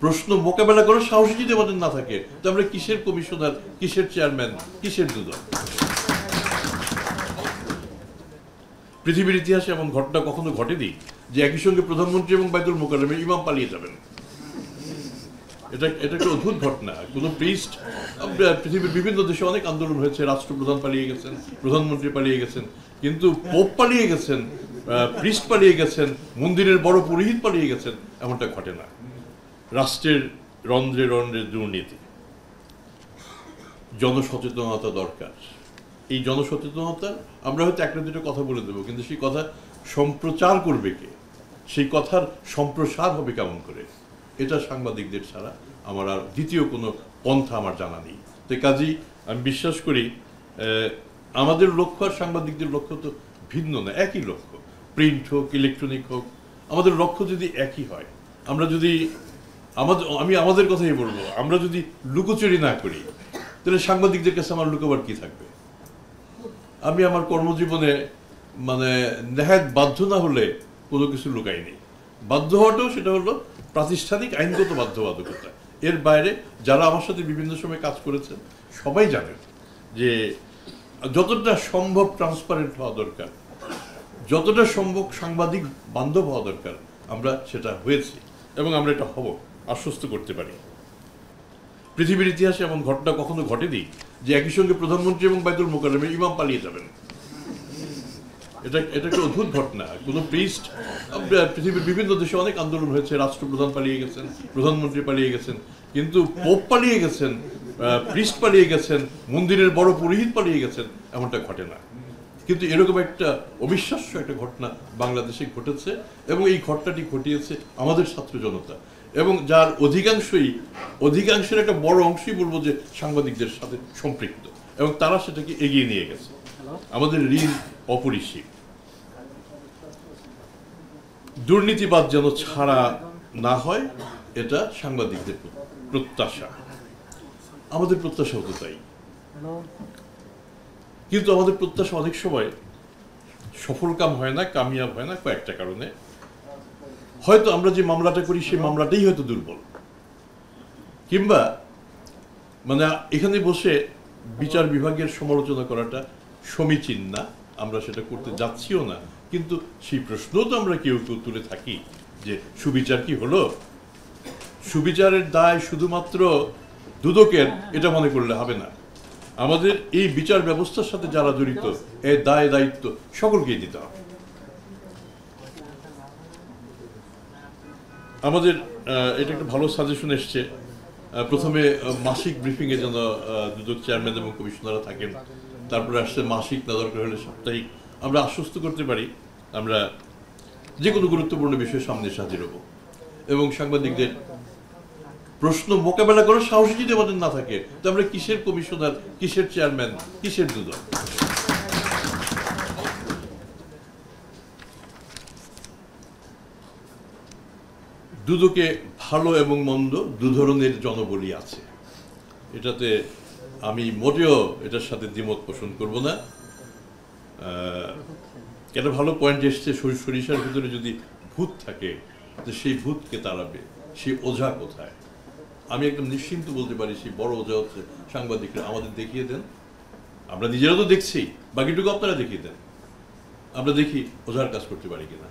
প্রশ্ন মোকাবেলা করার সাহস যদি আমাদের না থাকে তো আমরা কিসের কমিশনার, কিসের চেয়ারম্যান, কিসের দুদক? পৃথিবীর ইতিহাসে এমন ঘটনা কখনো ঘটেনি যে একই সঙ্গে প্রধানমন্ত্রী এবং বাইতুল মোকাররমের ইমাম পালিয়ে যাবেন। এটা একটা অদ্ভুত ঘটনা। কোনো প্রিস্ট, পৃথিবীর বিভিন্ন দেশে অনেক আন্দোলন হয়েছে, রাষ্ট্রপ্রধান পালিয়ে গেছেন, প্রধানমন্ত্রী পালিয়ে গেছেন, কিন্তু পোপ পালিয়ে গেছেন, প্রিস্ট পালিয়ে গেছেন, মন্দিরের বড় পুরোহিত পালিয়ে গেছেন, এমনটা ঘটে না। রাষ্ট্রের রন্ধ্রে রন্ধ্রে দুর্নীতি, জনসচেতনতা দরকার। এই জনসচেতনতা আমরা হয়তো একটা দুটো কথা বলে দেবো, কিন্তু সেই কথা সম্প্রচার করবে কে, সেই কথার সম্প্রসার হবে কেমন করে, এটা সাংবাদিকদের ছাড়া আমার আর দ্বিতীয় কোনো পন্থা আমার জানা নেই। তো কাজেই আমি বিশ্বাস করি আমাদের লক্ষ্য আর সাংবাদিকদের লক্ষ্য তো ভিন্ন না, একই লক্ষ্য। প্রিন্ট হোক, ইলেকট্রনিক হোক, আমাদের লক্ষ্য যদি একই হয়, আমরা যদি আমি আমাদের কথাই বলবো, আমরা যদি লুকোচুরি না করি তাহলে সাংবাদিকদের কাছে আমার লুকোবার কি থাকবে? আমি আমার কর্মজীবনে নেহাত বাধ্য না হলে কোনো কিছু লুকাইনি। বাধ্য হওয়াটাও সেটা হলো প্রাতিষ্ঠানিক আইনগত বাধ্যবাধকতা। এর বাইরে যারা আমার সাথে বিভিন্ন সময় কাজ করেছেন সবাই জানেন যে যতটা সম্ভব ট্রান্সপারেন্ট হওয়া দরকার, যতটা সম্ভব সাংবাদিক বান্ধব হওয়া দরকার, আমরা সেটা হয়েছি এবং আমরা এটা হব, আশ্বস্ত করতে পারি। পৃথিবীর ইতিহাসে এমন ঘটনা কখনো ঘটেনি যে একই সঙ্গে প্রধানমন্ত্রী এবং বাইতুল মোকাররমের ইমাম পালিয়ে যাবেন। এটা একটা অদ্ভুত ঘটনা। কোনো প্রিস্ট, পৃথিবীর বিভিন্ন দেশে অনেক আন্দোলন হয়েছে, রাষ্ট্রপ্রধান পালিয়ে গেছেন, প্রধানমন্ত্রী পালিয়ে গেছেন, কিন্তু পোপ পালিয়ে গেছেন, প্রিস্ট পালিয়ে গেছেন, মন্দিরের বড় পুরোহিত পালিয়ে গেছেন, এমনটা ঘটে না। কিন্তু এরকম একটা অবিশ্বাস্য একটা ঘটনা বাংলাদেশে ঘটেছে এবং এই ঘটনাটি ঘটিয়েছে আমাদের ছাত্র জনতা, এবং যার অধিকাংশের একটা বড় অংশই বলবো যে সাংবাদিকদের সাথে সম্পৃক্ত, এবং তারা সেটাকে এগিয়ে নিয়ে গেছে। আমাদের ঋণ অপরিসীম। দুর্নীতিবাদ যেন ছাড়া না হয়, এটা সাংবাদিকদের প্রত্যাশা, আমাদের প্রত্যাশাও তো তাই। কিন্তু আমাদের প্রত্যাশা অনেক সময় সফল কাম হয় না, কামিয়াব হয় না কয়েকটা কারণে। হয়তো আমরা যে মামলাটা করি সেই মামলাটাই হয়তো দুর্বল, কিংবা এখানে বসে বিচার বিভাগের সমালোচনা করাটা সমীচীন না, আমরা সেটা করতে যাচ্ছিও না। কিন্তু সেই প্রশ্নও তো আমরা কেউ কেউ তুলে থাকি যে সুবিচার কি হলো? সুবিচারের দায় শুধুমাত্র দুদকের এটা মনে করলে হবে না। আমাদের এই বিচার ব্যবস্থার সাথে যারা জড়িত, এর দায় দায়িত্ব সকলকেই দিতে হবে। আমাদের এটা একটা ভালো সাজেশন এসছে, প্রথমে মাসিক ব্রিফিংয়ে যেন দুদক চেয়ারম্যান এবং কমিশনাররা থাকেন, তারপরে আসছে মাসিক, না দরকার হলে সাপ্তাহিক। আমরা আশ্বস্ত করতে পারি আমরা যে কোনো গুরুত্বপূর্ণ বিষয়ে সামনে হাজির হব, এবং সাংবাদিকদের প্রশ্ন মোকাবেলা করার সাহস যদি আমাদের না থাকে তো আমরা কিসের কমিশনার, কিসের চেয়ারম্যান, কিসের দুদক? দুদকে ভালো এবং মন্দ দু ধরনের জনবলি আছে, এটাতে আমি মোটেও এটার সাথে দ্বিমত পোষণ করব না। একটা ভালো পয়েন্ট এসছে, সরিষার ভিতরে যদি ভূত থাকে তো সেই ভূতকে তাড়াবে, সেই ওঝা কোথায়? আমি একদম নিশ্চিন্ত বলতে পারি সেই বড় ওঝা হচ্ছে সাংবাদিকরা। আমাদের দেখিয়ে দেন, আমরা নিজেরা তো দেখছি, বাকিটুকু আপনারা দেখিয়ে দেন, আমরা দেখি ওঝার কাজ করতে পারি কিনা।